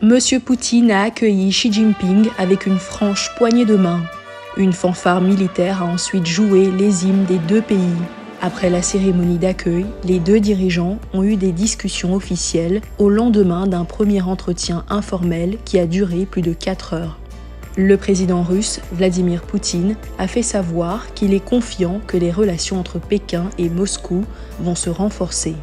Monsieur Poutine a accueilli Xi Jinping avec une franche poignée de main. Une fanfare militaire a ensuite joué les hymnes des deux pays. Après la cérémonie d'accueil, les deux dirigeants ont eu des discussions officielles au lendemain d'un premier entretien informel qui a duré plus de 4 heures. Le président russe, Vladimir Poutine, a fait savoir qu'il est confiant que les relations entre Pékin et Moscou vont se renforcer.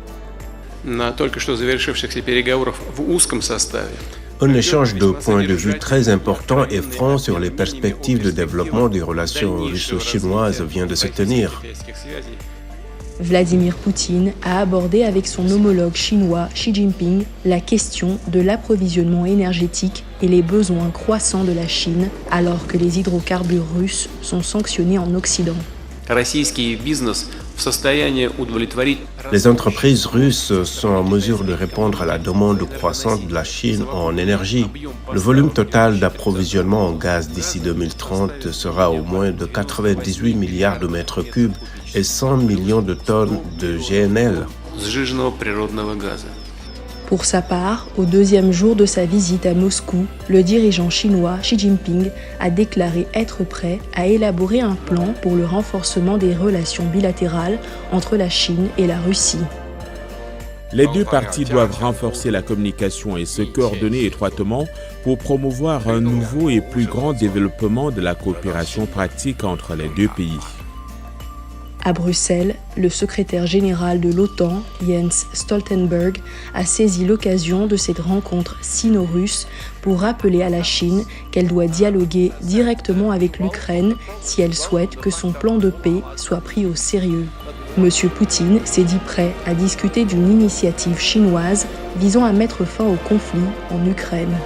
Un échange de points de vue très important et franc sur les perspectives de développement des relations russo-chinoises vient de se tenir. Vladimir Poutine a abordé avec son homologue chinois Xi Jinping la question de l'approvisionnement énergétique et les besoins croissants de la Chine alors que les hydrocarbures russes sont sanctionnés en Occident. Les entreprises russes sont en mesure de répondre à la demande croissante de la Chine en énergie. Le volume total d'approvisionnement en gaz d'ici 2030 sera au moins de 98 milliards de mètres cubes et 100 millions de tonnes de GNL. Pour sa part, au deuxième jour de sa visite à Moscou, le dirigeant chinois Xi Jinping a déclaré être prêt à élaborer un plan pour le renforcement des relations bilatérales entre la Chine et la Russie. Les deux parties doivent renforcer la communication et se coordonner étroitement pour promouvoir un nouveau et plus grand développement de la coopération pratique entre les deux pays. À Bruxelles, le secrétaire général de l'OTAN, Jens Stoltenberg, a saisi l'occasion de cette rencontre sino-russe pour rappeler à la Chine qu'elle doit dialoguer directement avec l'Ukraine si elle souhaite que son plan de paix soit pris au sérieux. Monsieur Poutine s'est dit prêt à discuter d'une initiative chinoise visant à mettre fin au conflit en Ukraine.